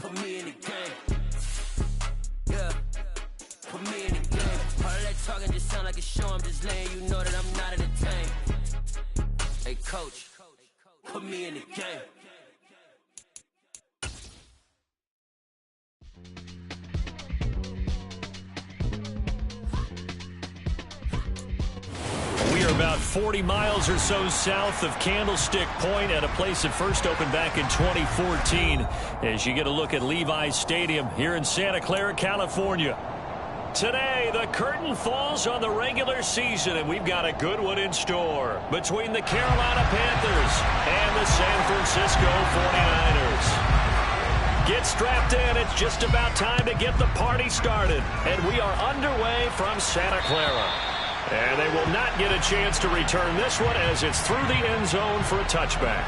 put me in the game. Yeah, put me in the game. All that talking just sound like a show. I'm just letting you know that I'm not entertained. Hey, coach, put me in the game. We are about 40 miles or so south of Candlestick Point at a place that first opened back in 2014 as you get a look at Levi's Stadium here in Santa Clara, California. Today, the curtain falls on the regular season, and we've got a good one in store between the Carolina Panthers and the San Francisco 49ers. Get strapped in. It's just about time to get the party started, and we are underway from Santa Clara. And they will not get a chance to return this one as it's through the end zone for a touchback.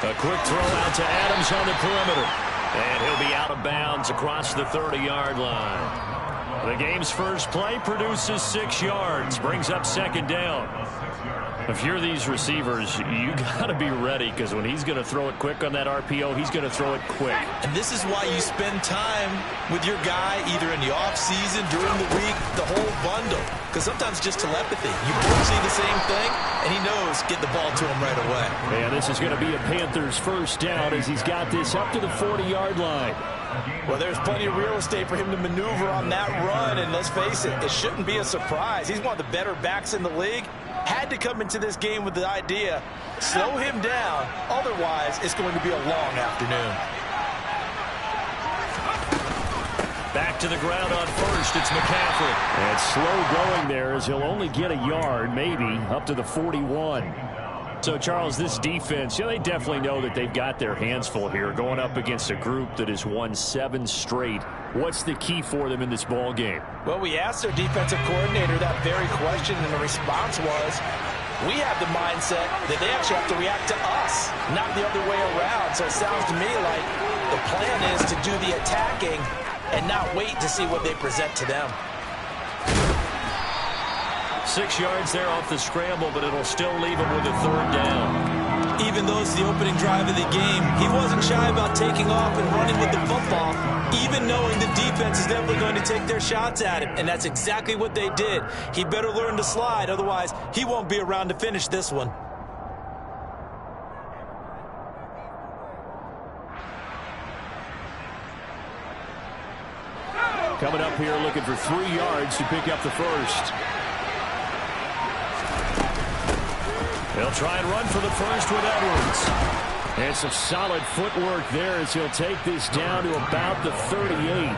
A quick throw out to Adams on the perimeter. And he'll be out of bounds across the 30-yard line. The game's first play produces 6 yards, brings up second down. If you're these receivers, you got to be ready because when he's going to throw it quick on that RPO, he's going to throw it quick. And this is why you spend time with your guy either in the offseason, during the week, the whole bundle. Because sometimes just telepathy. You both see the same thing, and he knows get the ball to him right away. And this is going to be a Panthers first down as he's got this up to the 40-yard line. Well, there's plenty of real estate for him to maneuver on that run, and let's face it, it shouldn't be a surprise. He's one of the better backs in the league. Had to come into this game with the idea, slow him down, otherwise it's going to be a long afternoon. Back to the ground on first, it's McCaffrey. And slow going there as he'll only get a yard, maybe, up to the 41. So, Charles, this defense, they definitely know that they've got their hands full here going up against a group that has won 7 straight. What's the key for them in this ball game? Well, we asked their defensive coordinator that very question, and the response was, we have the mindset that they actually have to react to us, not the other way around. So it sounds to me like the plan is to do the attacking and not wait to see what they present to them. 6 yards there off the scramble, but it'll still leave him with a third down. Even though it's the opening drive of the game, he wasn't shy about taking off and running with the football, even knowing the defense is definitely going to take their shots at him, and that's exactly what they did. He better learn to slide, otherwise he won't be around to finish this one. Coming up here looking for 3 yards to pick up the first. They'll try and run for the first with Edwards. And some solid footwork there as he'll take this down to about the 38.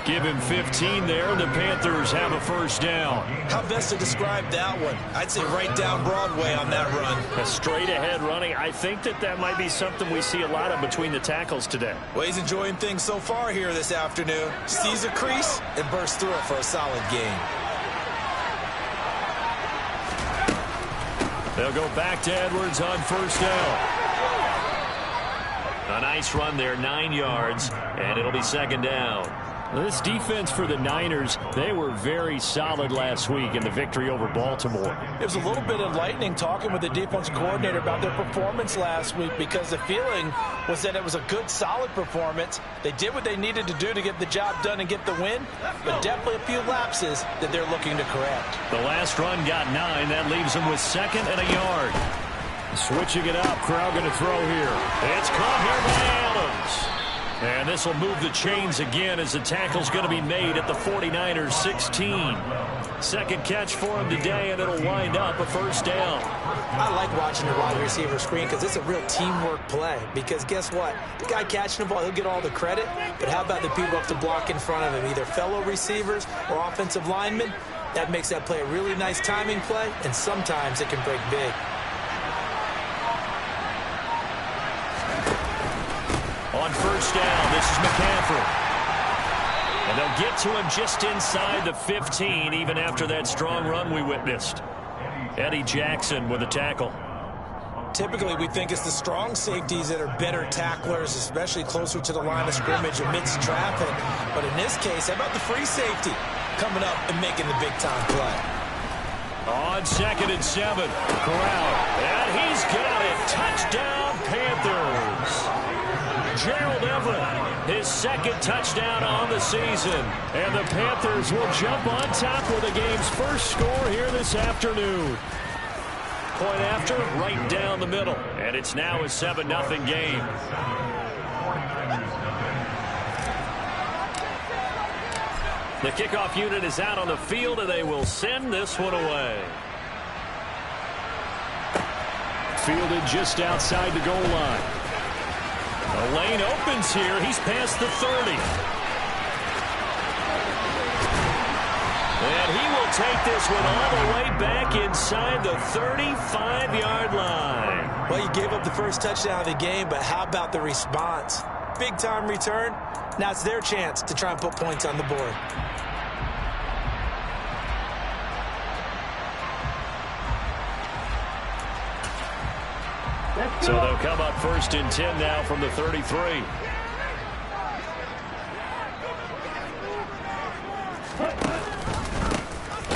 Give him 15 there, and the Panthers have a first down. How best to describe that one? I'd say right down Broadway on that run. A straight-ahead running. I think that might be something we see a lot of between the tackles today. Well, he's enjoying things so far here this afternoon. Sees a crease and bursts through it for a solid gain. They'll go back to Edwards on first down. A nice run there, 9 yards, and it'll be second down. This defense for the Niners, they were very solid last week in the victory over Baltimore. It was a little bit enlightening talking with the defensive coordinator about their performance last week because the feeling was that it was a good, solid performance. They did what they needed to do to get the job done and get the win, but definitely a few lapses that they're looking to correct. The last run got 9. That leaves them with second and a yard. Switching it up, Crowd going to throw here. It's caught here by Adams. And this will move the chains again as the tackle's going to be made at the 49ers 16. Second catch for him today, and it'll wind up a first down. I like watching the wide receiver screen because it's a real teamwork play. Because guess what? The guy catching the ball, he'll get all the credit. But how about the people up to block in front of him, either fellow receivers or offensive linemen? That makes that play a really nice timing play, and sometimes it can break big. On first down, this is McCaffrey. And they'll get to him just inside the 15, even after that strong run we witnessed. Eddie Jackson with a tackle. Typically, we think it's the strong safeties that are better tacklers, especially closer to the line of scrimmage amidst traffic. But in this case, how about the free safety coming up and making the big-time play? On 2nd and 7, Corral. And he's got it. Touchdown, Panthers. Gerald Everett, his 2nd touchdown on the season. And the Panthers will jump on top with the game's first score here this afternoon. Point after, right down the middle. And it's now a 7-0 game. The kickoff unit is out on the field, and they will send this one away. Fielded just outside the goal line. The lane opens here. He's past the 30. And he will take this one all the way back inside the 35-yard line. Well, you gave up the first touchdown of the game, but how about the response? Big-time return. Now it's their chance to try and put points on the board. So they'll come up 1st and 10 now from the 33.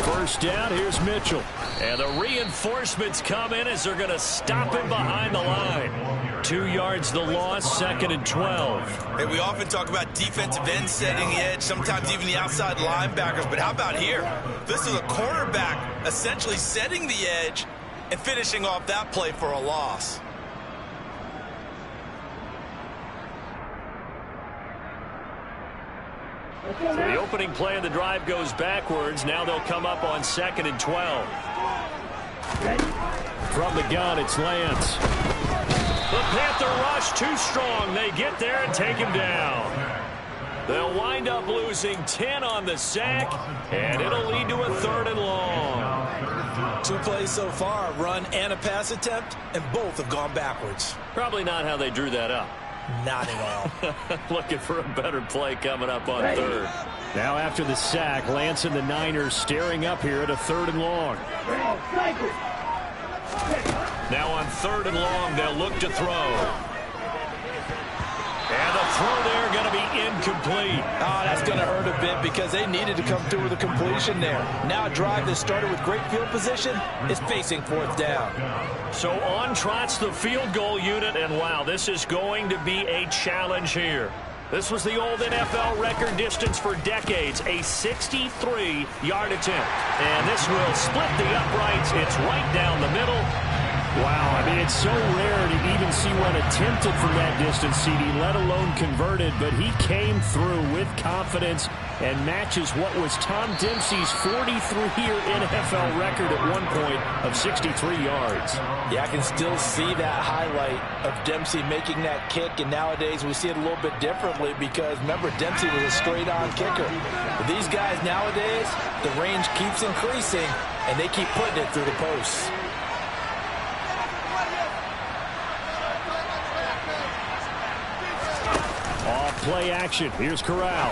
First down, here's Mitchell. And the reinforcements come in as they're going to stop him behind the line. 2 yards the loss, 2nd and 12. Hey, we often talk about defensive ends setting the edge, sometimes even the outside linebackers. But how about here? This is a cornerback essentially setting the edge and finishing off that play for a loss. So the opening play of the drive goes backwards. Now they'll come up on 2nd and 12. From the gun, it's Lance. The Panther rush too strong. They get there and take him down. They'll wind up losing 10 on the sack, and it'll lead to a 3rd and long. 2 plays so far, a run and a pass attempt, and both have gone backwards. Probably not how they drew that up. Not at all. Looking for a better play coming up on 3rd. Now after the sack, Lance and the Niners staring up here at a 3rd and long. Now on 3rd and long, they'll look to throw. And the throw there going to be incomplete. Oh, that's going to hurt a bit because they needed to come through with a completion there. Now a drive that started with great field position is facing 4th down. So on trots the field goal unit, and wow, this is going to be a challenge here. This was the old NFL record distance for decades, a 63-yard attempt. And this will split the uprights. It's right down the middle. Wow, I mean, it's so rare to even see one attempted from that distance, CD, let alone converted, but he came through with confidence and matches what was Tom Dempsey's 43-year NFL record at one point of 63 yards. Yeah, I can still see that highlight of Dempsey making that kick, and nowadays we see it a little bit differently because, remember, Dempsey was a straight-on kicker. But these guys nowadays, the range keeps increasing, and they keep putting it through the posts. Play action. Here's Corral.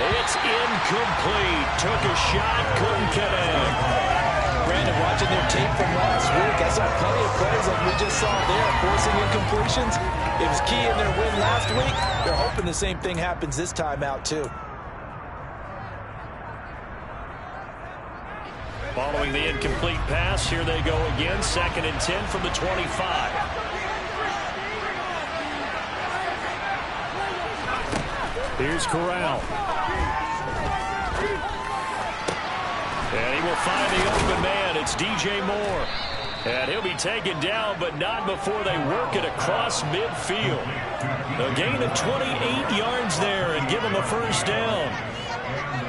It's incomplete. Took a shot, couldn't connect. Brandon, watching their tape from last week, I saw plenty of plays like we just saw there, forcing incompletions. It was key in their win last week. They're hoping the same thing happens this time out, too. Following the incomplete pass, here they go again. 2nd and 10 from the 25. Here's Corral. And he will find the open man. It's DJ Moore. And he'll be taken down, but not before they work it across midfield. A gain of 28 yards there and give him a 1st down.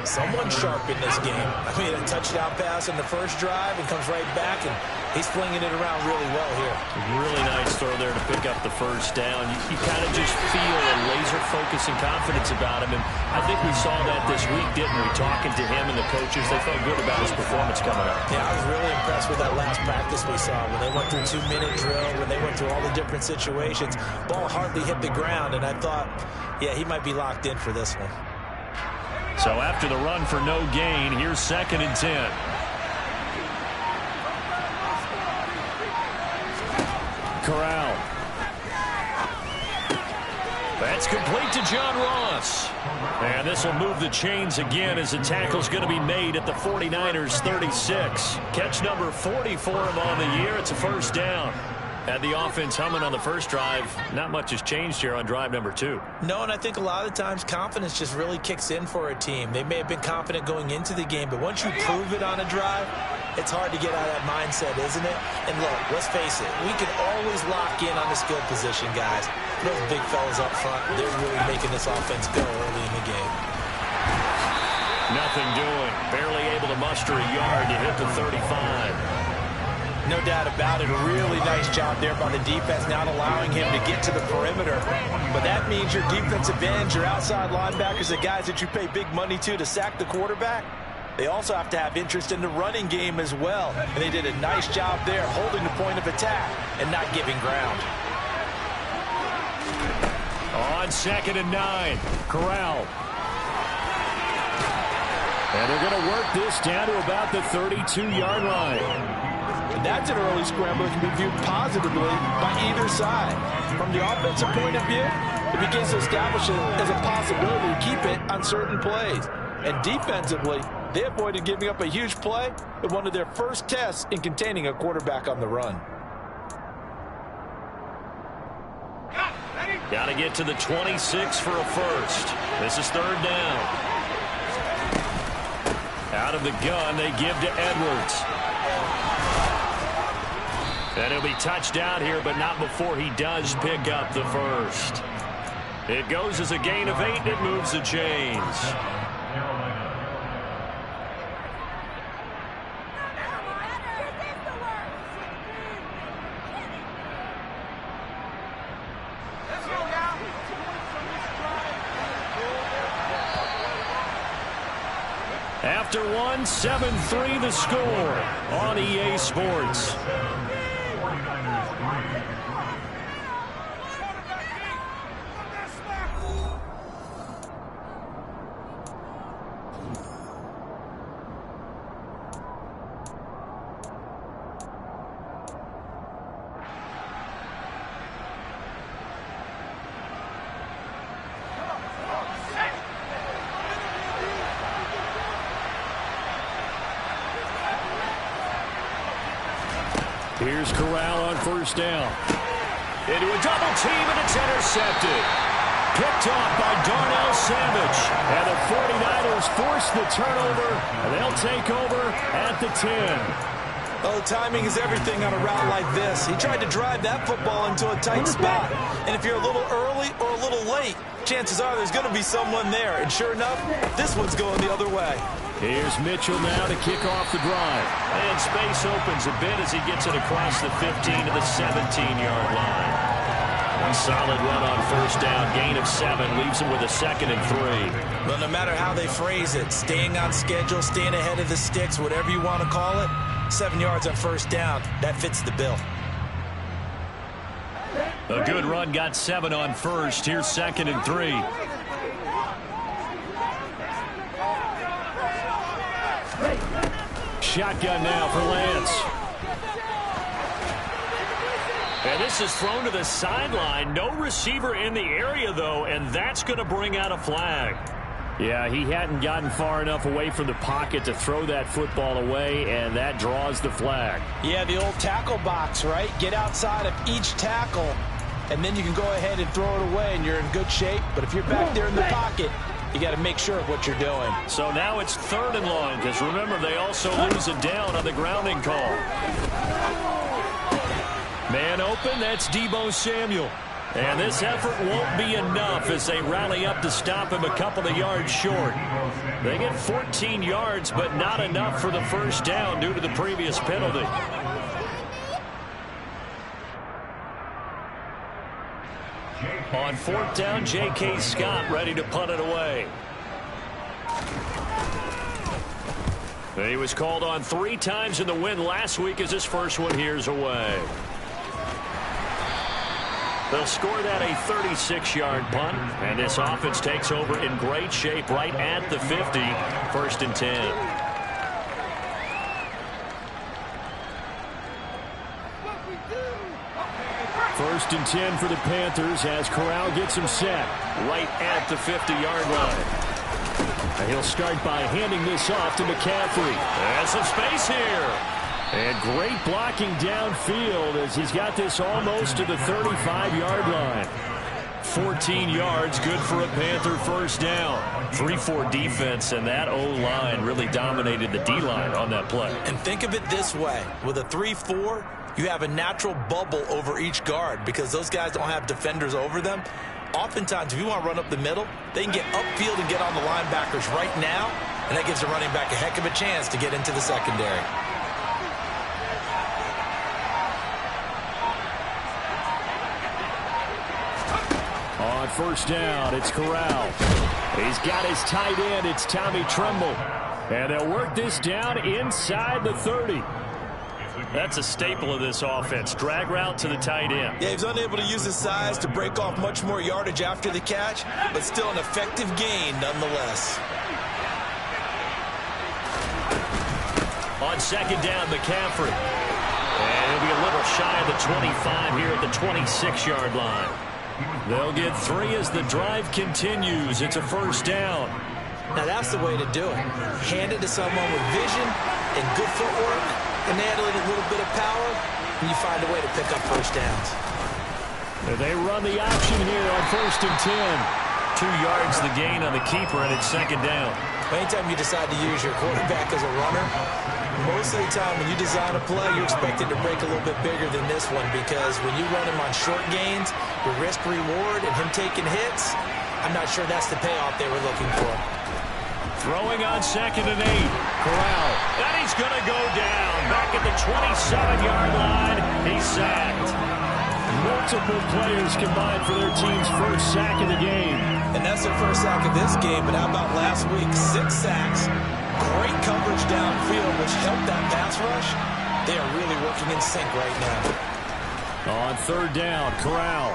Someone sharp in this game. I mean, a touchdown pass in the first drive and comes right back, and he's flinging it around really well here. Really nice throw there to pick up the first down. You kind of just feel a laser focus and confidence about him, and I think we saw that this week, didn't we? Talking to him and the coaches, they felt good about his performance coming up. Yeah, I was really impressed with that last practice we saw when they went through 2-minute drill, when they went through all the different situations. Ball hardly hit the ground, and I thought, yeah, he might be locked in for this one. So after the run for no gain, here's 2nd and 10. Corral. That's complete to John Ross. And this will move the chains again as the tackle's going to be made at the 49ers 36. Catch number 40 for him on the year. It's a first down. Had the offense humming on the first drive. Not much has changed here on drive number 2. No, and I think a lot of the times confidence just really kicks in for a team. They may have been confident going into the game, but once you prove it on a drive, it's hard to get out of that mindset, isn't it? And look, let's face it, we can always lock in on the skill position, guys. Those big fellas up front, they're really making this offense go early in the game. Nothing doing. Barely able to muster a yard to hit the 35. No doubt about it. A really nice job there by the defense, not allowing him to get to the perimeter. But that means your defensive ends, your outside linebackers, the guys that you pay big money to sack the quarterback, they also have to have interest in the running game as well. And they did a nice job there, holding the point of attack and not giving ground. On 2nd and 9, Corral. And they're going to work this down to about the 32-yard line. And that's an early scramble that can be viewed positively by either side. From the offensive point of view, it begins to establish it as a possibility to keep it on certain plays. And defensively, they avoided giving up a huge play in one of their first tests in containing a quarterback on the run. Got to get to the 26 for a first. This is 3rd down. Out of the gun, they give to Edwards. And he'll be touched down here, but not before he does pick up the first. It goes as a gain of 8, and it moves the chains. After one, 7-3 the score on EA Sports. Here's Corral on 1st down. Into a double team, and it's intercepted. Picked off by Darnell Savage. And the 49ers force the turnover, and they'll take over at the 10. Oh, timing is everything on a route like this. He tried to drive that football into a tight spot. And if you're a little early or a little late, chances are there's going to be someone there. And sure enough, this one's going the other way. Here's Mitchell now to kick off the drive. And space opens a bit as he gets it across the 15 to the 17-yard line. A solid run on 1st down. Gain of 7 leaves him with a 2nd and 3. Well, no matter how they phrase it, staying on schedule, staying ahead of the sticks, whatever you want to call it, 7 yards on 1st down, that fits the bill. A good run got 7 on 1st. Here's 2nd and 3. Shotgun now for Lance. And this is thrown to the sideline. No receiver in the area, though, and that's going to bring out a flag. Yeah, he hadn't gotten far enough away from the pocket to throw that football away, and that draws the flag. Yeah, the old tackle box, right? Get outside of each tackle, and then you can go ahead and throw it away, and you're in good shape. But if you're back there in the pocket, you got to make sure of what you're doing. So now it's 3rd and long, because remember, they also lose a down on the grounding call. Man open, that's Deebo Samuel. And this effort won't be enough as they rally up to stop him a couple of yards short. They get 14 yards, but not enough for the first down due to the previous penalty. On fourth down, J.K. Scott ready to punt it away. He was called on 3 times in the win last week as his first one here's away. They'll score that a 36-yard punt, and this offense takes over in great shape right at the 50, 1st and 10. First and 10 for the Panthers as Corral gets him set right at the 50-yard line. And he'll start by handing this off to McCaffrey. There's some space here. And great blocking downfield as he's got this almost to the 35-yard line. 14 yards, good for a Panther first down. 3-4 defense, and that O-line really dominated the D-line on that play. And think of it this way. With a 3-4, you have a natural bubble over each guard because those guys don't have defenders over them. Oftentimes, if you want to run up the middle, they can get upfield and get on the linebackers right now, and that gives the running back a heck of a chance to get into the secondary. On first down, it's Corral. He's got his tight end. It's Tommy Tremble. And they'll work this down inside the 30. That's a staple of this offense. Drag route to the tight end. Yeah, he's unable to use his size to break off much more yardage after the catch, but still an effective gain nonetheless. On second down, McCaffrey. And he'll be a little shy of the 25 here at the 26-yard line. They'll get 3 as the drive continues. It's a first down. Now that's the way to do it. Hand it to someone with vision and good footwork, and add a little bit of power, and you find a way to pick up first downs. They run the option here on first and 10. 2 yards the gain on the keeper, and it's second down. Anytime you decide to use your quarterback as a runner, most of the time when you design a play, you're expected to break a little bit bigger than this one because when you run him on short gains, your risk-reward and him taking hits, I'm not sure that's the payoff they were looking for. Throwing on second and 8. Corral. And he's going to go down. Back at the 27-yard line. He's sacked. Multiple players combined for their team's first sack of the game. And that's their first sack of this game. But how about last week? 6 sacks. Great coverage downfield, which helped that pass rush. They are really working in sync right now. On third down, Corral.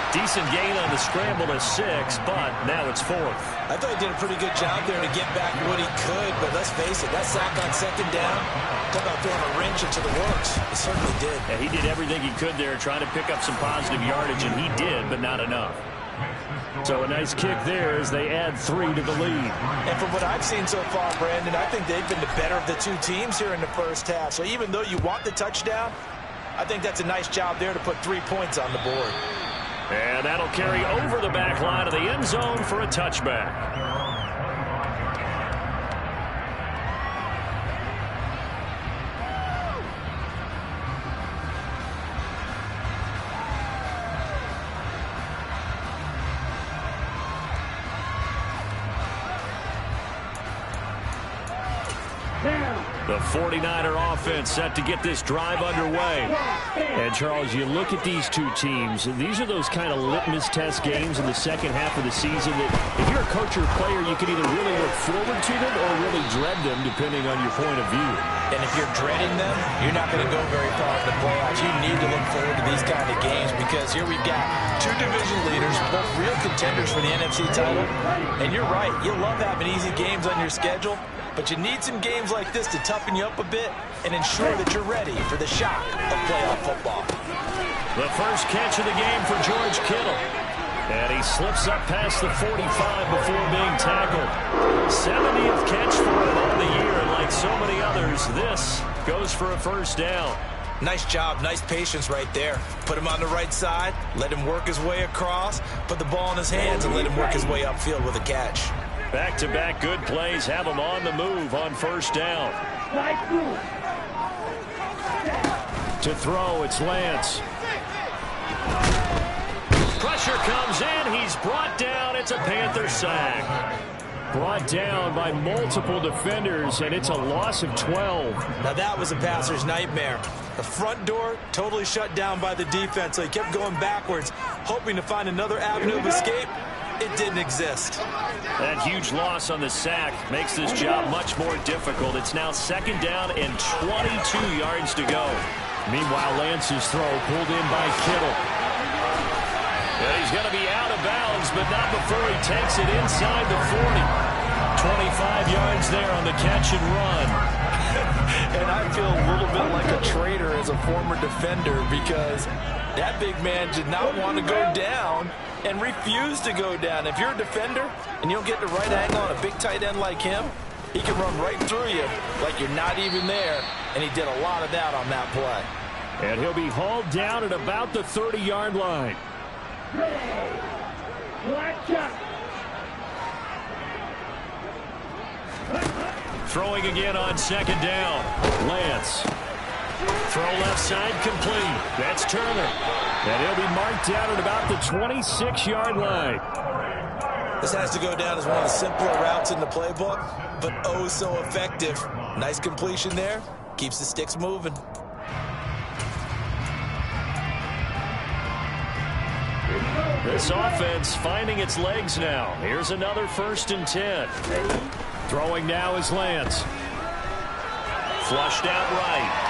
Decent gain on the scramble to 6, but now it's 4th. I thought he did a pretty good job there to get back what he could, but let's face it, that sack on second down, talk about throwing a wrench into the works. He certainly did. Yeah, he did everything he could there, trying to pick up some positive yardage, and he did, but not enough. So a nice kick there as they add 3 to the lead. And from what I've seen so far, Brandon, I think they've been the better of the 2 teams here in the first half. So even though you want the touchdown, I think that's a nice job there to put 3 points on the board. And that'll carry over the back line of the end zone for a touchback. The 49er offense set to get this drive underway. And, Charles, you look at these 2 teams, these are those kind of litmus test games in the second half of the season that if you're a coach or player, you can either really look forward to them or really dread them, depending on your point of view. And if you're dreading them, you're not going to go very far in the playoffs. You need to look forward to these kind of games because here we've got 2 division leaders, both real contenders for the NFC title. And you're right, you love having easy games on your schedule, but you need some games like this to toughen you up a bit and ensure that you're ready for the shock of playoff football. The first catch of the game for George Kittle. And he slips up past the 45 before being tackled. 70th catch for him on the year, and like so many others, this goes for a first down. Nice job, nice patience right there. Put him on the right side, let him work his way across, put the ball in his hands, and let him work his way upfield with a catch. Back-to-back good plays have him on the move on first down. To throw, it's Lance. Pressure comes in. He's brought down. It's a Panther sack. Brought down by multiple defenders, and it's a loss of 12. Now that was a passer's nightmare. The front door totally shut down by the defense, so he kept going backwards, hoping to find another avenue of escape. It didn't exist. That huge loss on the sack makes this job much more difficult. It's now 2nd down and 22 yards to go. Meanwhile, Lance's throw pulled in by Kittle. And he's going to be out of bounds, but not before he takes it inside the 40. 25 yards there on the catch and run. And I feel a little bit like a traitor as a former defender because that big man did not want to go down and refused to go down. If you're a defender and you don't get the right angle on a big tight end like him, he can run right through you like you're not even there, and he did a lot of that on that play. And he'll be hauled down at about the 30-yard line. Throwing again on 2nd down. Lance. Throw left side complete. That's Turner. And he'll be marked down at about the 26-yard line. This has to go down as one of the simpler routes in the playbook, but oh so effective. Nice completion there. Keeps the sticks moving. This offense finding its legs now. Here's another 1st and 10. Throwing now is Lance. Flushed out right.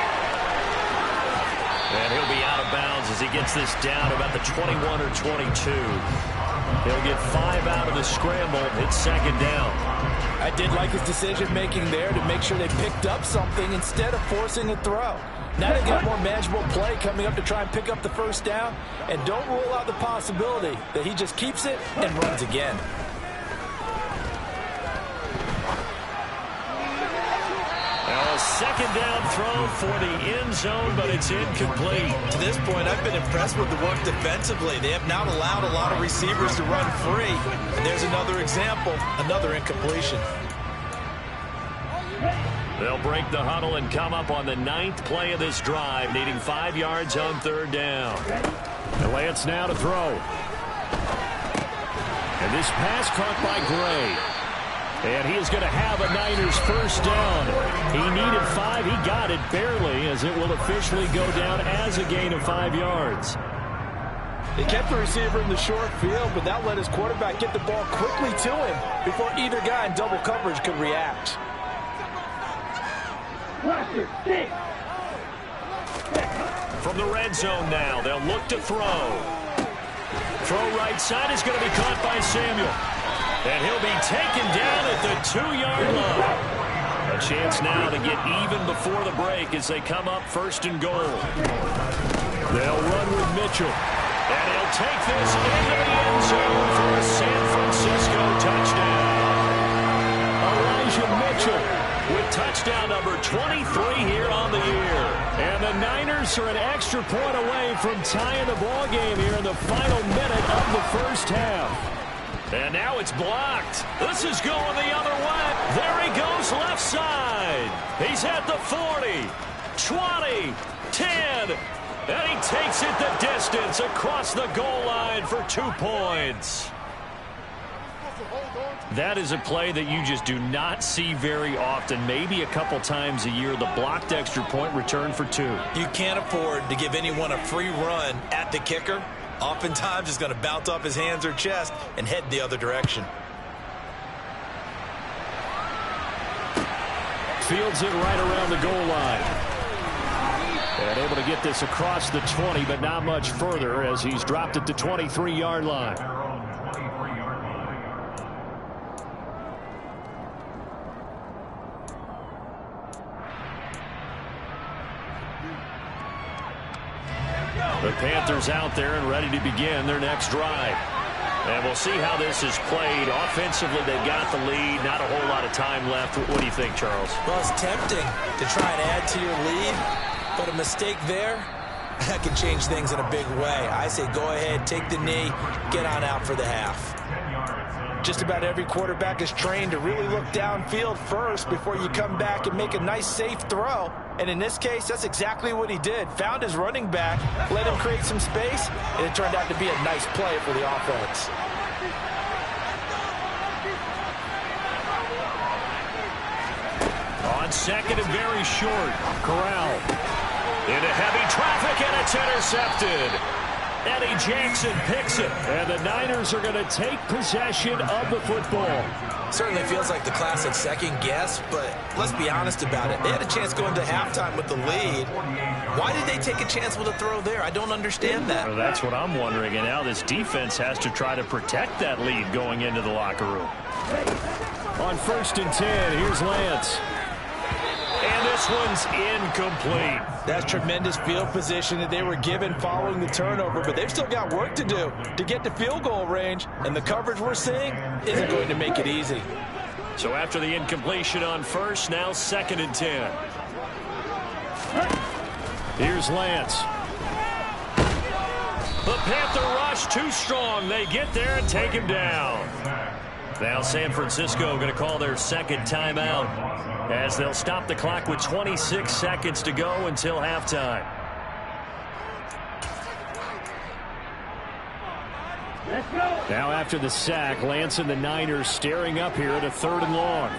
And he'll be out of bounds as he gets this down about the 21 or 22. He'll get 5 out of the scramble. It's 2nd down. I did like his decision-making there to make sure they picked up something instead of forcing a throw. Now they got more manageable play coming up to try and pick up the 1st down. And don't rule out the possibility that he just keeps it and runs again. A 2nd down throw for the end zone, but it's incomplete. To this point, I've been impressed with the work defensively. They have not allowed a lot of receivers to run free. And there's another example, another incompletion. They'll break the huddle and come up on the 9th play of this drive, needing 5 yards on 3rd down. And Lance now to throw. And this pass caught by Gray. And he is going to have a Niners 1st down. He needed 5. He got it barely, as it will officially go down as a gain of 5 yards. They kept the receiver in the short field, but that let his quarterback get the ball quickly to him before either guy in double coverage could react. From the red zone now, they'll look to throw. Throw right side is going to be caught by Samuel. And he'll be taken down at the 2-yard line. A chance now to get even before the break as they come up 1st and goal. They'll run with Mitchell. And he'll take this into the end zone for a San Francisco touchdown. Elijah Mitchell with touchdown number 23 here on the year. And the Niners are an extra point away from tying the ball game here in the final minute of the 1st half. And now it's blocked. This is going the other way. There he goes left side. He's at the 40, 20, 10. And he takes it the distance across the goal line for 2 points. That is a play that you just do not see very often. Maybe a couple times a year, the blocked extra point return for 2. You can't afford to give anyone a free run at the kicker. Oftentimes, he's going to bounce off his hands or chest and head the other direction. Fields it right around the goal line. And able to get this across the 20, but not much further as he's dropped at the 23-yard line. The Panthers out there and ready to begin their next drive. And we'll see how this is played. Offensively, they got the lead. Not a whole lot of time left. What do you think, Charles? Well, it's tempting to try and add to your lead, but a mistake there, that can change things in a big way. I say go ahead, take the knee, get on out for the half. Just about every quarterback is trained to really look downfield first before you come back and make a nice, safe throw. And in this case, that's exactly what he did. Found his running back, let him create some space, and it turned out to be a nice play for the offense. On second and very short, Corral into heavy traffic, and it's intercepted. Eddie Jackson picks it, and the Niners are going to take possession of the football. Certainly feels like the classic second guess, but let's be honest about it. They had a chance going to halftime with the lead. Why did they take a chance with a throw there? I don't understand that. Well, that's what I'm wondering, and now this defense has to try to protect that lead going into the locker room. On 1st and 10, here's Lance. And this one's incomplete. That's tremendous field position that they were given following the turnover, but they've still got work to do to get to field goal range, and the coverage we're seeing isn't going to make it easy. So after the incompletion on first, now 2nd and 10. Here's Lance. The Panther rush too strong. They get there and take him down. Now San Francisco going to call their second timeout as they'll stop the clock with 26 seconds to go until halftime. Now after the sack, Lance and the Niners staring up here at a 3rd and long.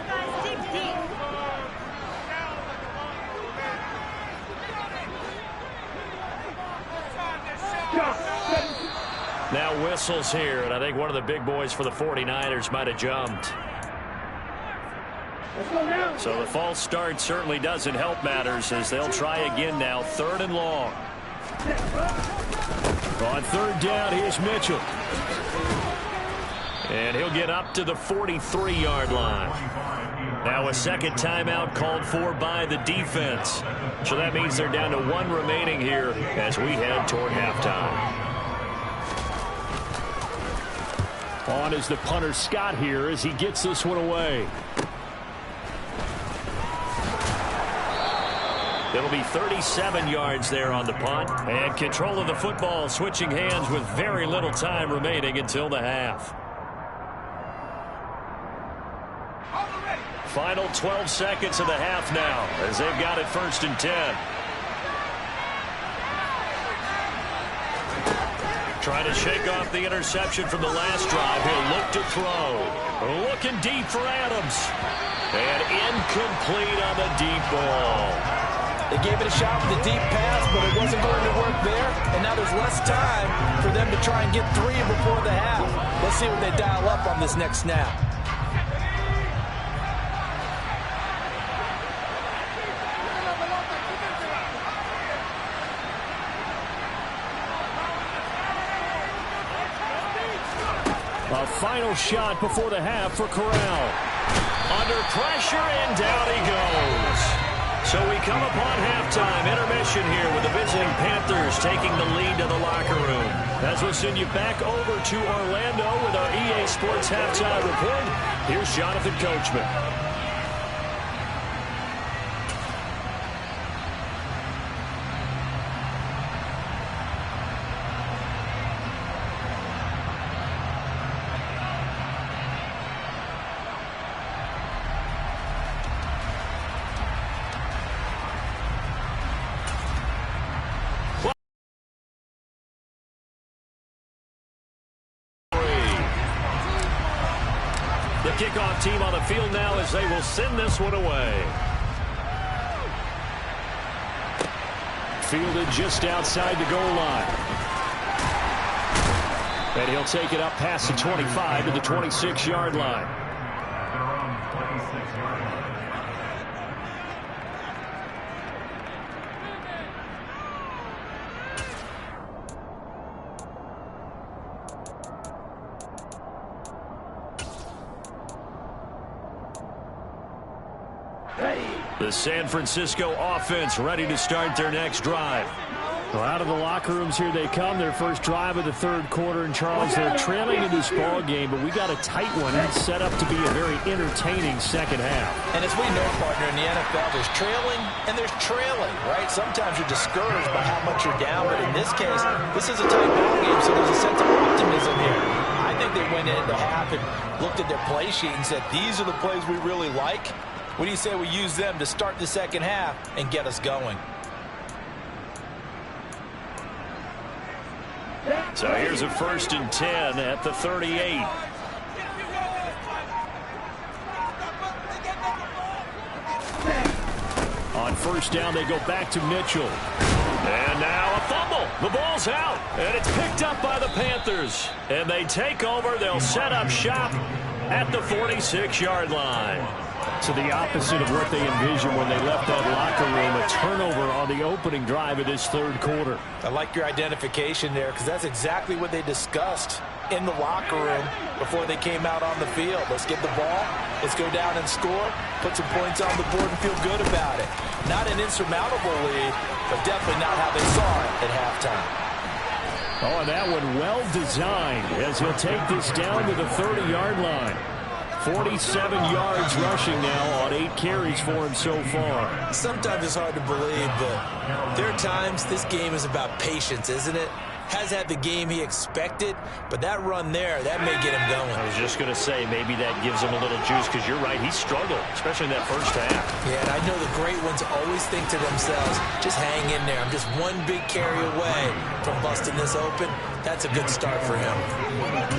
Now whistles here, and I think one of the big boys for the 49ers might have jumped. So the false start certainly doesn't help matters as they'll try again now, 3rd and long. On 3rd down, here's Mitchell. And he'll get up to the 43-yard line. Now a second timeout called for by the defense. So that means they're down to 1 remaining here as we head toward halftime. On is the punter Scott here as he gets this one away. It'll be 37 yards there on the punt. And control of the football switching hands with very little time remaining until the half. Final 12 seconds of the half now as they've got it 1st and 10. Trying to shake off the interception from the last drive. He'll look to throw. Looking deep for Adams. And incomplete on the deep ball. They gave it a shot with a deep pass, but it wasn't going to work there. And now there's less time for them to try and get 3 before the half. Let's see what they dial up on this next snap. A final shot before the half for Corral. Under pressure, and down he goes. So we come upon halftime intermission here with the visiting Panthers taking the lead to the locker room. As we'll send you back over to Orlando with our EA Sports halftime report, here's Jonathan Coachman. The kickoff team on the field now as they will send this one away. Fielded just outside the goal line. And he'll take it up past the 25 to the 26-yard line. The San Francisco offense ready to start their next drive. Well, out of the locker rooms here they come. Their first drive of the 3rd quarter. And, Charles, they're trailing in this ball game, but we got a tight one. It's set up to be a very entertaining second half. And as we know, partner, in the NFL, there's trailing and there's trailing, right? Sometimes you're discouraged by how much you're down, but in this case, this is a tight ball game, so there's a sense of optimism here. I think they went into half and looked at their play sheet and said, these are the plays we really like. What do you say we use them to start the second half and get us going? So here's a 1st and 10 at the 38. On 1st down, they go back to Mitchell. And now a fumble. The ball's out, and it's picked up by the Panthers. And they take over. They'll set up shop at the 46-yard line. So the opposite of what they envisioned when they left that locker room, a turnover on the opening drive of this 3rd quarter. I like your identification there because that's exactly what they discussed in the locker room before they came out on the field. Let's get the ball. Let's go down and score. Put some points on the board and feel good about it. Not an insurmountable lead, but definitely not how they saw it at halftime. Oh, and that one well designed as he'll take this down to the 30-yard line. 47 yards rushing now on 8 carries for him so far. Sometimes it's hard to believe, but there are times this game is about patience, isn't it? Has had the game he expected, but that run there, that may get him going. I was just going to say, maybe that gives him a little juice, because you're right, he struggled, especially in that 1st half. Yeah, and I know the great ones always think to themselves, just hang in there. I'm just one big carry away from busting this open. That's a good start for him.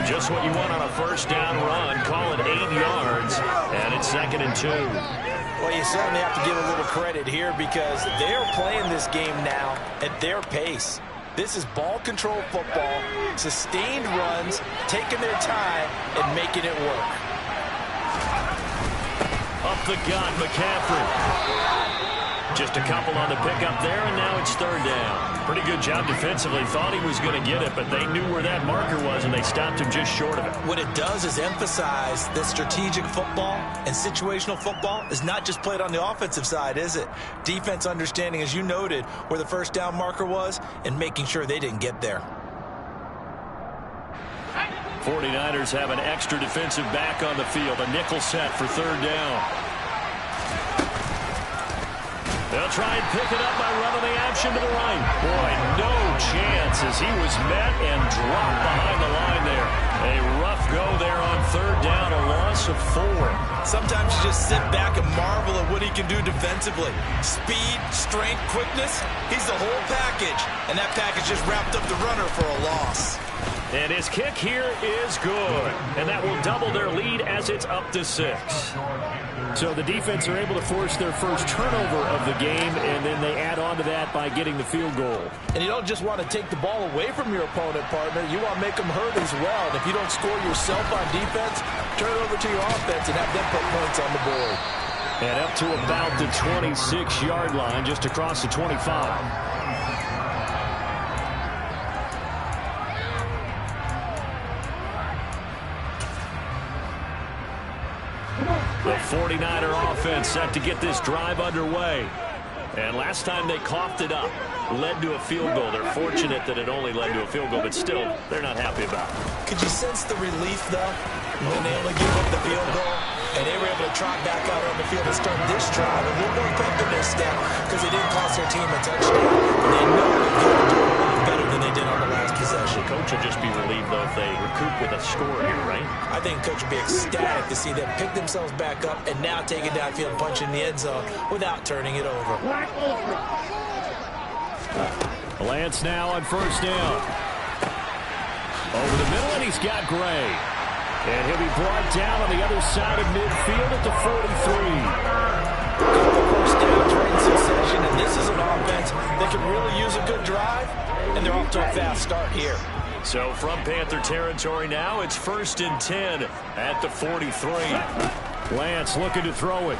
Just what you want on a 1st down run. Call it 8 yards, and it's 2nd and 2. Well, you certainly have to give a little credit here because they're playing this game now at their pace. This is ball control football, sustained runs, taking their time and making it work. Up the gut, McCaffrey. Just a couple on the pickup there, and now it's 3rd down. Pretty good job defensively. Thought he was going to get it, but they knew where that marker was, and they stopped him just short of it. What it does is emphasize that strategic football and situational football is not just played on the offensive side, is it? Defense understanding, as you noted, where the 1st down marker was and making sure they didn't get there. 49ers have an extra defensive back on the field. A nickel set for 3rd down. They'll try and pick it up by running the option to the right. Boy, no chance as he was met and dropped behind the line there. A rough go there on 3rd down, a loss of 4. Sometimes you just sit back and marvel at what he can do defensively. Speed, strength, quickness, he's the whole package. And that package just wrapped up the runner for a loss. And his kick here is good. And that will double their lead as it's up to 6. So the defense are able to force their first turnover of the game, and then they add on to that by getting the field goal. And you don't just want to take the ball away from your opponent, partner. You want to make them hurt as well. And if you don't score yourself on defense, turn it over to your offense and have them put points on the board. And up to about the 26-yard line, just across the 25. The 49er offense set to get this drive underway. And last time they coughed it up, led to a field goal. They're fortunate that it only led to a field goal, but still, they're not happy about it. Could you sense the relief, though, when they only gave up the field goal? And they were able to trot back out on the field and start this drive a little more pep in their step because they didn't cost their team a touchdown. And they know they're going to do a lot better than they did on the last possession. Coach will just be relieved, though, if they recoup with a score here, right? I think Coach will be ecstatic to see them pick themselves back up and now take it downfield and punch in the end zone without turning it over. Lance now on 1st down. Over the middle, and he's got Gray. And he'll be brought down on the other side of midfield at the 43. Couple first downs right in succession, and this is an offense that can really use a good drive, and they're off to a fast start here. So from Panther territory now, it's 1st and 10 at the 43. Lance looking to throw it.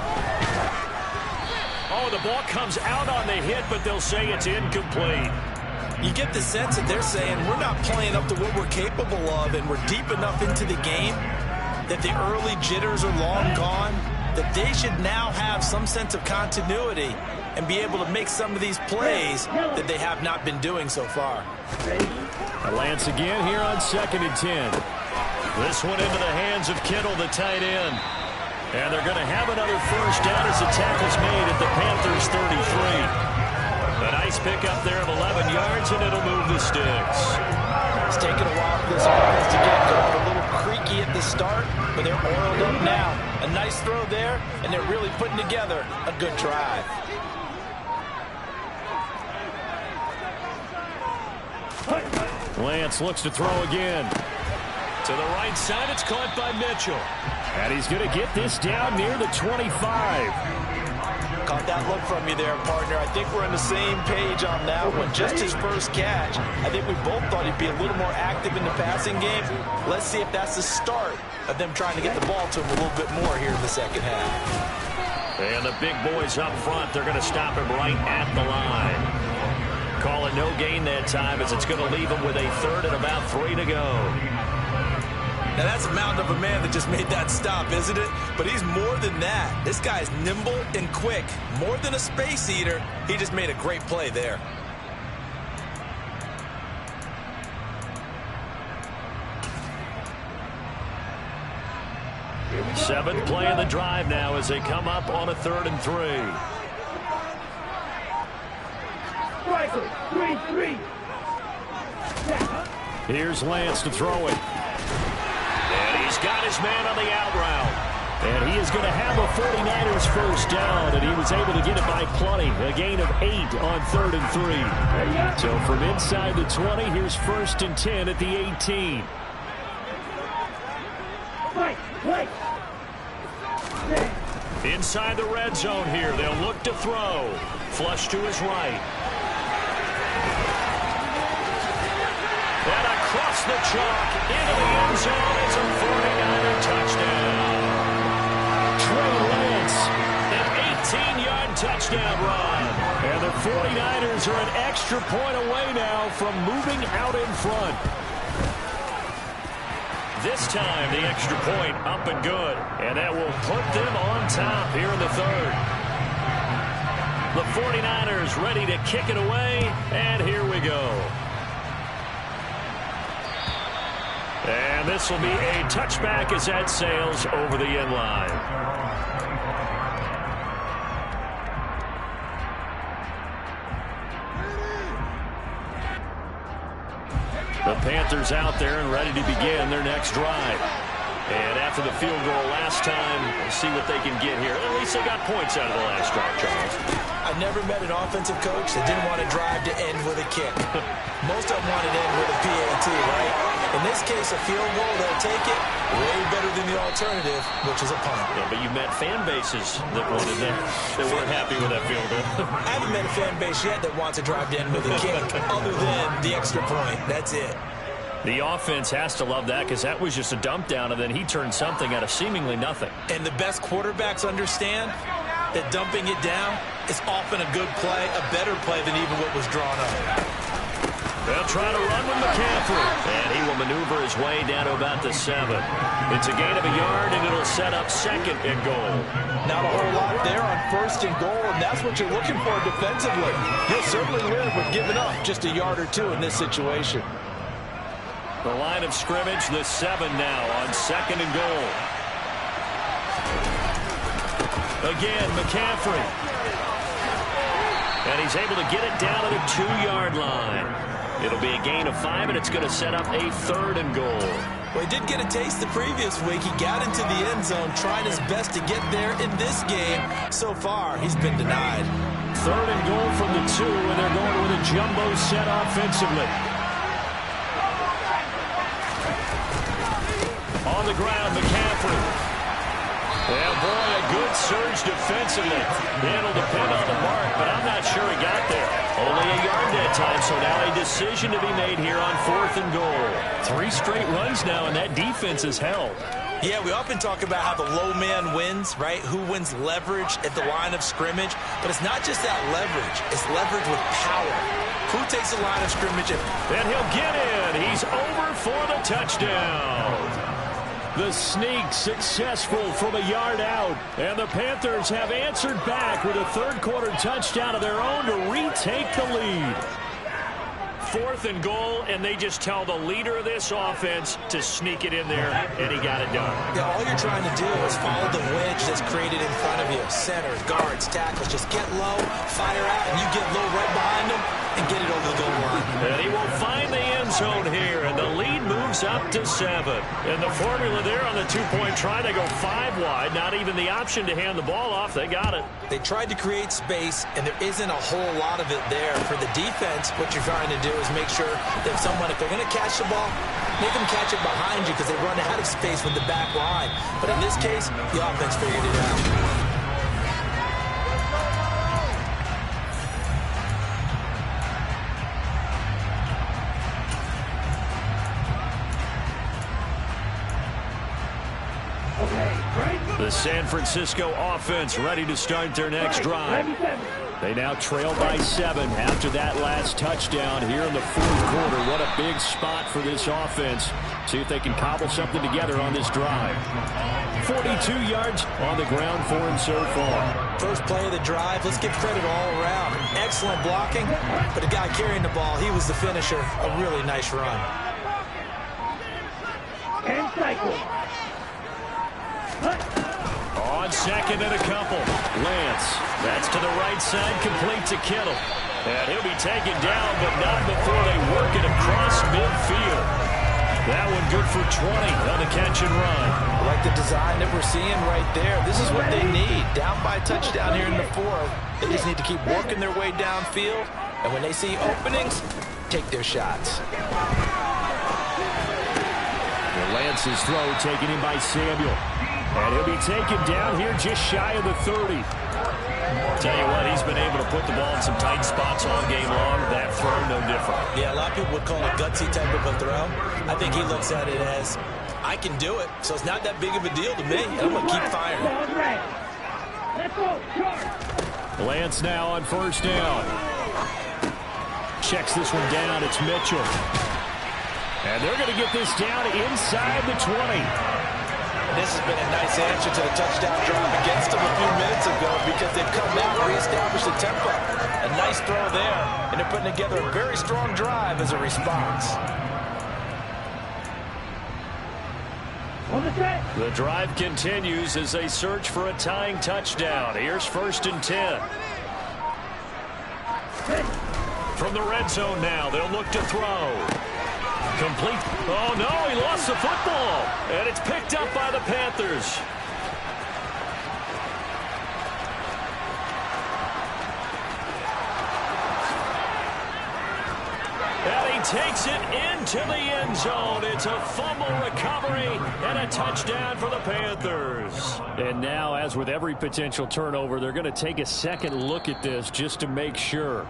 Oh, the ball comes out on the hit, but they'll say it's incomplete. You get the sense that they're saying we're not playing up to what we're capable of, and we're deep enough into the game that the early jitters are long gone, that they should now have some sense of continuity and be able to make some of these plays that they have not been doing so far. Lance again here on 2nd and 10. This one into the hands of Kittle, the tight end. And they're going to have another 1st down as the tackle's made at the Panthers' 33. A nice pickup there of 11 yards, and it'll move the sticks. It's taken a while for this offense to get going. A little the start, but they're oiled up now. A nice throw there, and they're really putting together a good drive. Lance looks to throw again. To the right side, it's caught by Mitchell. And he's going to get this down near the 25. Caught that look from you there, partner. I think we're on the same page on that one. Just his first catch. I think we both thought he'd be a little more active in the passing game. Let's see if that's the start of them trying to get the ball to him a little bit more here in the second half. And the big boys up front, they're going to stop him right at the line. Call it no gain that time as it's going to leave him with a third and about 3 to go. Now that's a mountain of a man that just made that stop, isn't it? But he's more than that. This guy's nimble and quick. More than a space eater, he just made a great play there. Seventh play of the drive now as they come up on a 3rd and 3. Here's Lance to throw it. And he's got his man on the out route. And he is going to have a 49ers first down, and he was able to get it by plenty. A gain of 8 on 3rd and 3. So from inside the 20, here's 1st and 10 at the 18. Inside the red zone here, they'll look to throw. Flush to his right. And across the chalk, into the end zone, it's a 49er touchdown. Trey Lance, an 18-yard touchdown run. And the 49ers are an extra point away now from moving out in front. This time, the extra point up and good. And that will put them on top here in the 3rd. The 49ers ready to kick it away, and here we go. And this will be a touchback as that sails over the end line. The Panthers out there and ready to begin their next drive. And after the field goal last time, we'll see what they can get here. At least they got points out of the last drive, Charles. I've never met an offensive coach that didn't want to drive to end with a kick. Most of them want to end with a PAT, right? In this case, a field goal, they'll take it way better than the alternative, which is a punt. Yeah, but you've met fan bases that wanted that, that weren't happy with that field goal. I haven't met a fan base yet that wants to drive to end with a kick other than the extra point. That's it. The offense has to love that because that was just a dump down, and then he turned something out of seemingly nothing. And the best quarterbacks understand that dumping it down is often a good play, a better play than even what was drawn up. They'll try to run with McCaffrey, and he will maneuver his way down to about the 7. It's a gain of a yard, and it'll set up 2nd and goal. Not a whole lot there on 1st and goal, and that's what you're looking for defensively. You'll certainly live with giving up just a yard or 2 in this situation. The line of scrimmage, the 7 now on 2nd and goal. Again, McCaffrey. And he's able to get it down to the 2-yard line. It'll be a gain of 5, and it's going to set up a 3rd and goal. Well, he did get a taste the previous week. He got into the end zone, trying his best to get there in this game. So far, he's been denied. 3rd and goal from the 2, and they're going with a jumbo set offensively. On the ground, McCaffrey. Yeah, boy, a good surge defensively. It'll depend on the mark, but I'm not sure he got there. Only a yard that time, so now a decision to be made here on 4th and goal. 3 straight runs now, and that defense is held. Yeah, we often talk about how the low man wins, right? Who wins leverage at the line of scrimmage? But it's not just that leverage. It's leverage with power. Who takes the line of scrimmage? And he'll get in. He's over for the touchdown. The sneak successful from a yard out. And the Panthers have answered back with a 3rd quarter touchdown of their own to retake the lead. 4th and goal, and they just tell the leader of this offense to sneak it in there, and he got it done. Yeah, all you're trying to do is follow the wedge that's created in front of you. Centers, guards, tackles. Just get low, fire out, and you get low right behind them and get it over the goal line. And he will find the end zone here, and the lead moves It's up to 7. And the formula there on the two-point try, they go 5 wide. Not even the option to hand the ball off. They got it. They tried to create space, and there isn't a whole lot of it there. For the defense, what you're trying to do is make sure that if they're going to catch the ball, make them catch it behind you because they run out of space with the back line. But in this case, the offense figured it out. The San Francisco offense ready to start their next drive. They now trail by 7 after that last touchdown here in the fourth quarter. What a big spot for this offense. See if they can cobble something together on this drive. 42 yards on the ground for him so far. First play of the drive, let's give credit all around. Excellent blocking, but the guy carrying the ball, he was the finisher. A really nice run. 10 cycles. On second and a couple. Lance, that's to the right side, complete to Kittle. And he'll be taken down, but not before they work it across midfield. That one good for 20 on the catch and run. I like the design that we're seeing right there. This is what they need. Down by a touchdown here in the fourth. They just need to keep working their way downfield. And when they see openings, take their shots. Lance's throw taken in by Samuel. And he'll be taken down here just shy of the 30. Tell you what, he's been able to put the ball in some tight spots all game long. That throw, no different. Yeah, a lot of people would call it a gutsy type of a throw. I think he looks at it as, I can do it, so it's not that big of a deal to me, and I'm going to keep firing. Lance now on first down. Checks this one down. It's Mitchell. And they're going to get this down inside the 20. This has been a nice answer to the touchdown drive against them a few minutes ago because they've come back and reestablished the tempo. A nice throw there, and they're putting together a very strong drive as a response. The drive continues as they search for a tying touchdown. Here's first and 10. From the red zone now, they'll look to throw. Complete. Oh, no, he lost the football. And it's picked up by the Panthers. And he takes it into the end zone. It's a fumble recovery and a touchdown for the Panthers. And now, as with every potential turnover, they're going to take a second look at this just to make sure.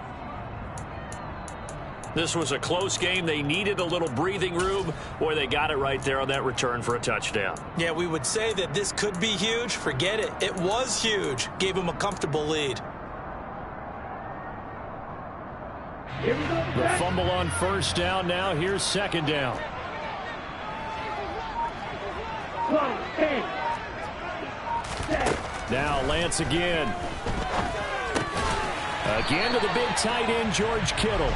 This was a close game. They needed a little breathing room. Boy, they got it right there on that return for a touchdown. Yeah, we would say that this could be huge. Forget it. It was huge. Gave them a comfortable lead. The fumble on first down now. Here's second down. Now Lance again. Again to the big tight end, George Kittle.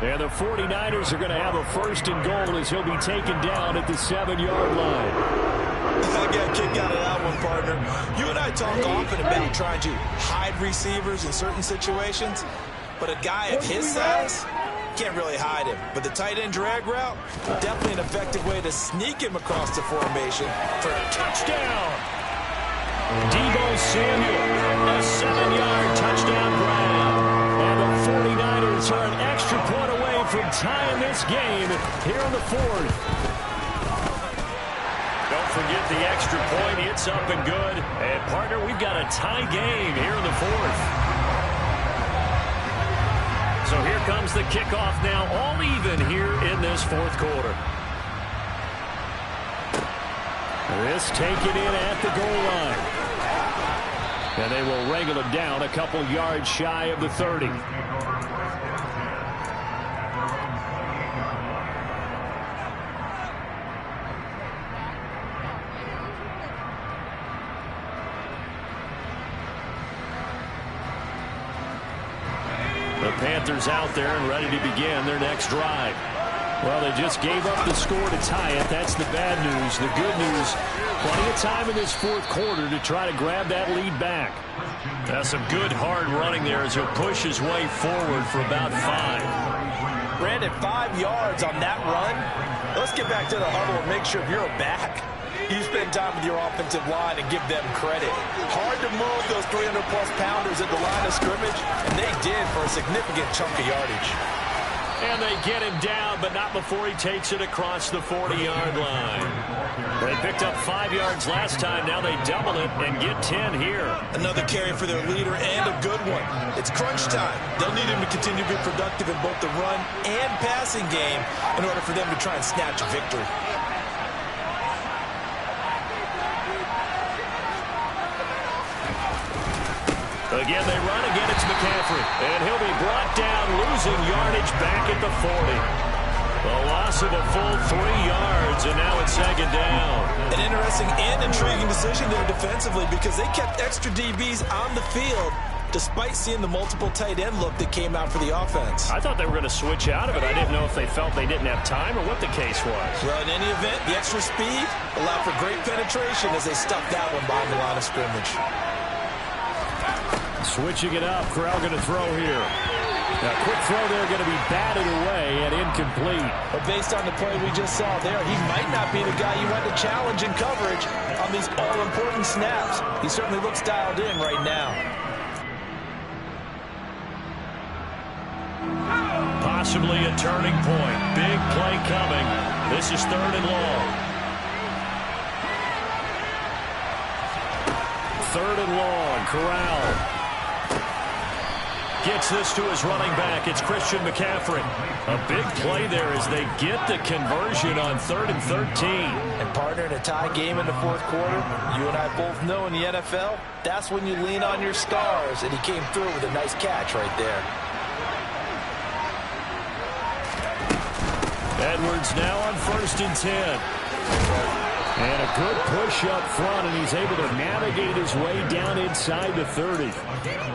And the 49ers are going to have a first and goal as he'll be taken down at the 7-yard line. I got a kick out of that one, partner. You and I talk often about trying to hide receivers in certain situations, but a guy of his size can't really hide him. But the tight end drag route, definitely an effective way to sneak him across the formation for a touchdown. Deebo Samuel, a 7-yard touchdown grab. And the 49ers are an extra point away from tying this game here in the fourth. Don't forget the extra point. It's up and good. And, partner, we've got a tie game here in the fourth. So here comes the kickoff now, all even here in this fourth quarter. This taken in at the goal line. And they will wrangle him down a couple yards shy of the 30. The Panthers out there and ready to begin their next drive. Well, they just gave up the score to tie it. That's the bad news. The good news, plenty of time in this fourth quarter to try to grab that lead back. That's some good hard running there as he'll push his way forward for about 5. Brandon, 5 yards on that run. Let's get back to the huddle and make sure if you're a back, you spend time with your offensive line and give them credit. Hard to move those 300-plus pounders at the line of scrimmage, and they did for a significant chunk of yardage. And they get him down, but not before he takes it across the 40-yard line. They picked up 5 yards last time. Now they double it and get 10 here. Another carry for their leader and a good one. It's crunch time. They'll need him to continue to be productive in both the run and passing game in order for them to try and snatch a victory. Again, they run. Again, it's McCaffrey. And he'll be brought down, losing yardage back at the 40. A loss of a full 3 yards, and now it's second down. An interesting and intriguing decision there defensively because they kept extra DBs on the field despite seeing the multiple tight end look that came out for the offense. I thought they were going to switch out of it. I didn't know if they felt they didn't have time or what the case was. Well, in any event, the extra speed allowed for great penetration as they stuffed that one behind the line of scrimmage. Switching it up, Corral going to throw here. Now, quick throw there, going to be batted away and incomplete. But based on the play we just saw there, he might not be the guy you want to challenge in coverage on these all-important snaps. He certainly looks dialed in right now. Possibly a turning point. Big play coming. This is 3rd and long. 3rd and long, Corral gets this to his running back. It's Christian McCaffrey. A big play there as they get the conversion on 3rd and 13. And partner, in a tie game in the 4th quarter, you and I both know in the NFL, that's when you lean on your stars, and he came through with a nice catch right there. Edwards now on 1st and 10. And a good push up front, and he's able to navigate his way down inside the 30.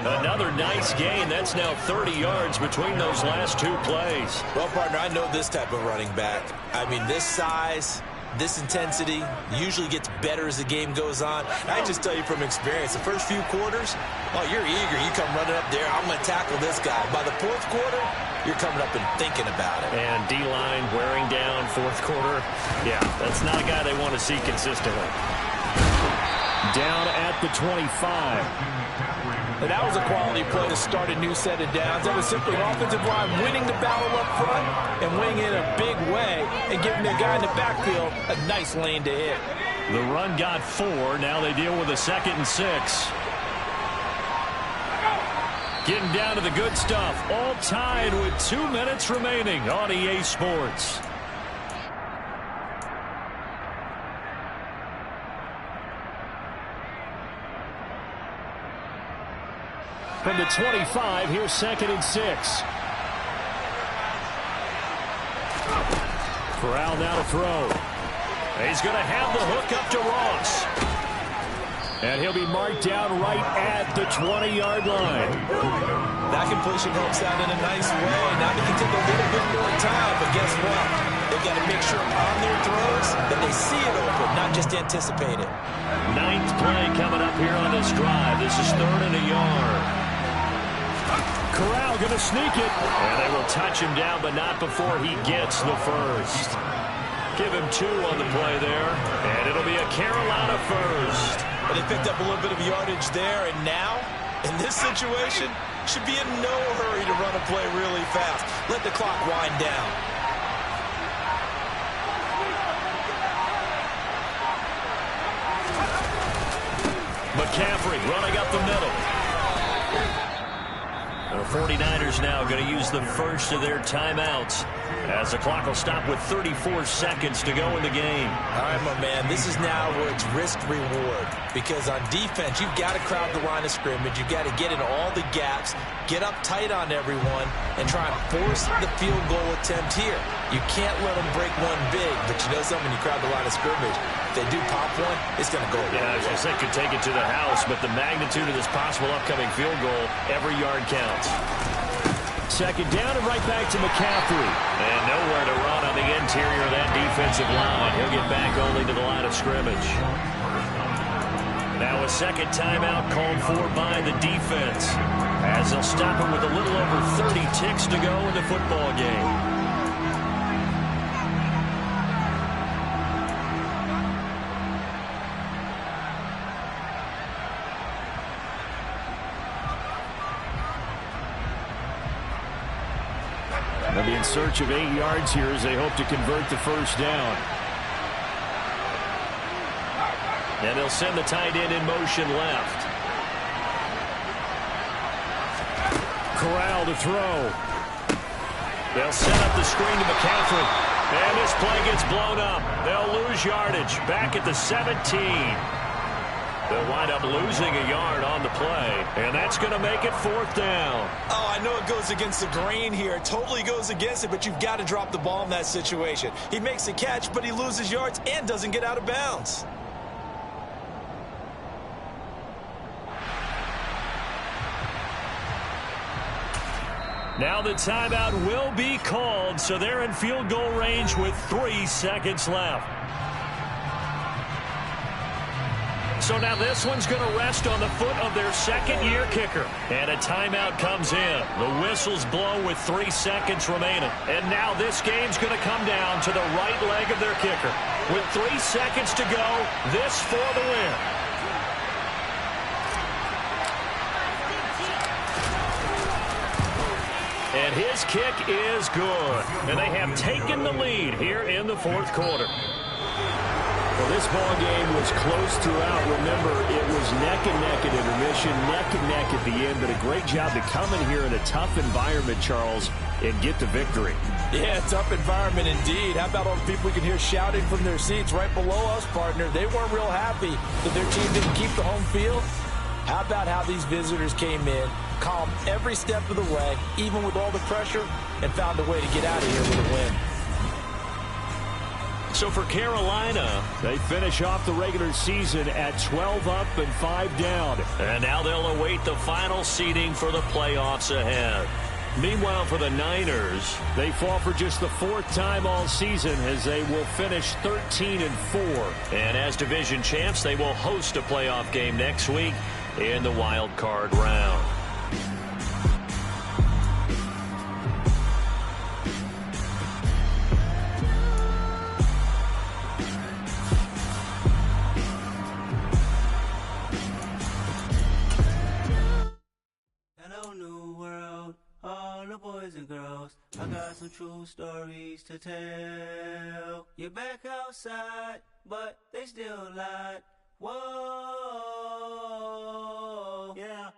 Another nice gain. That's now 30 yards between those last 2 plays. Well, partner, I know this type of running back. I mean, this size, this intensity usually gets better as the game goes on. I just tell you from experience, the first few quarters, oh, you're eager. You come running up there, I'm going to tackle this guy. By the 4th quarter, you're coming up and thinking about it. And D-line wearing down 4th quarter. Yeah, that's not a guy they want to see consistently. Down at the 25. And that was a quality play to start a new set of downs. That was simply an offensive line winning the battle up front and winning it in a big way and giving their guy in the backfield a nice lane to hit. The run got 4. Now they deal with a 2nd and 6. Getting down to the good stuff. All tied with 2 minutes remaining on EA Sports. From the 25, here's 2nd and 6. Corral now to throw. He's going to have the hook up to Ross. And he'll be marked down right at the 20-yard line. That completion helps out in a nice way. Now they can take a little bit more time, but guess what? They've got to make sure on their throws that they see it open, not just anticipate it. 9th play coming up here on this drive. This is 3rd and a yard. Corral going to sneak it. And they will touch him down, but not before he gets the first. Give him 2 on the play there. And it'll be a Carolina first. But they picked up a little bit of yardage there, and now, in this situation, should be in no hurry to run a play really fast. Let the clock wind down. McCaffrey running up the middle. The 49ers now going to use the first of their timeouts as the clock will stop with 34 seconds to go in the game. All right, my man, this is now where it's risk-reward because on defense, you've got to crowd the line of scrimmage. You've got to get in all the gaps, get up tight on everyone, and try and force the field goal attempt here. You can't let them break one big, but you know something, you crowd the line of scrimmage. If they do pop one, it's going to go away. Yeah, I was going to say could take it to the house, but the magnitude of this possible upcoming field goal, every yard counts. 2nd down and right back to McCaffrey. And nowhere to run on the interior of that defensive line. He'll get back only to the line of scrimmage. Now a 2nd timeout called for by the defense as they'll stop him with a little over 30 ticks to go in the football game. They'll be in search of 8 yards here as they hope to convert the first down. And they'll send the tight end in motion left. Corral to throw. They'll set up the screen to McCaffrey. And this play gets blown up. They'll lose yardage back at the 17. They'll wind up losing a yard on the play. And that's going to make it 4th down. Oh, I know it goes against the grain here. It totally goes against it, but you've got to drop the ball in that situation. He makes a catch, but he loses yards and doesn't get out of bounds. Now the timeout will be called, so they're in field goal range with 3 seconds left. So now this one's going to rest on the foot of their second-year kicker. And a timeout comes in. The whistles blow with 3 seconds remaining. And now this game's going to come down to the right leg of their kicker. With 3 seconds to go, this for the win. And his kick is good. And they have taken the lead here in the 4th quarter. Well, this ball game was close throughout. Remember, it was neck and neck at intermission, neck and neck at the end, but a great job to come in here in a tough environment, Charles, and get the victory. Yeah, tough environment indeed. How about all the people we can hear shouting from their seats right below us, partner? They weren't real happy that their team didn't keep the home field. How about how these visitors came in, calm every step of the way, even with all the pressure, and found a way to get out of here with a win. So for Carolina, they finish off the regular season at 12 up and 5 down. And now they'll await the final seeding for the playoffs ahead. Meanwhile, for the Niners, they fall for just the 4th time all season as they will finish 13-4. And as division champs, they will host a playoff game next week in the wild card round. Hello, new world, all the boys and girls. I got some true stories to tell. You're back outside, but they still lied. Whoa, yeah.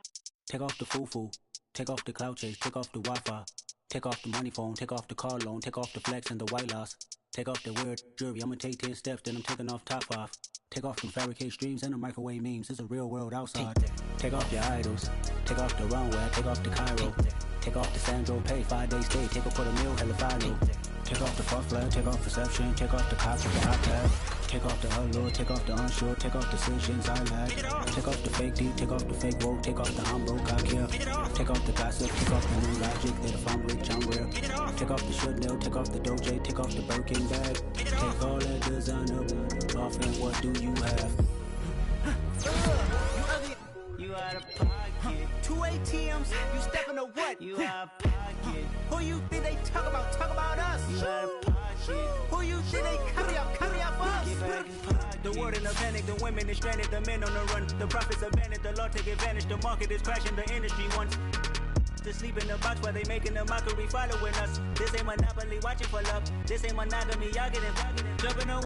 Take off the foo-foo, take off the cloud chase, take off the Wi-Fi, take off the money phone, take off the car loan, take off the flex and the white loss, take off the weird jewelry. I'ma take 10 steps, then I'm taking off top 5. Take off them fabricate streams and the microwave memes. It's a real world outside. Take off your idols, take off the runway, take off the Cairo, take off the Sandro Pay, 5 days stay, take off for the meal, hella final. Take off the fuck flag, take off perception, take off the cops with the iPad. Take off the allure, take off the unsure, take off decisions I lack. Take off the fake deep, take off the fake woke, take off the I'm broke, I care. Take off the gossip, take off the new logic that if I'm rich, I'm rare. Take off the should know, take off the Doja, take off the Birkin bag. Take all that designer off and what do you have? You out of pocket. 2 ATMs, you stepping to what? You out of pocket. Who you think they talk about? Talk about us. You out of pocket. Who you think they carry up for us? Get back in pocket. The world in a panic, the women is stranded, the men on the run. The profits abandoned, the law take advantage. The market is crashing, the industry wants to sleep in the box while they making a mockery following us. This ain't monopoly, watching for love. This ain't monogamy, y'all getting jumping on.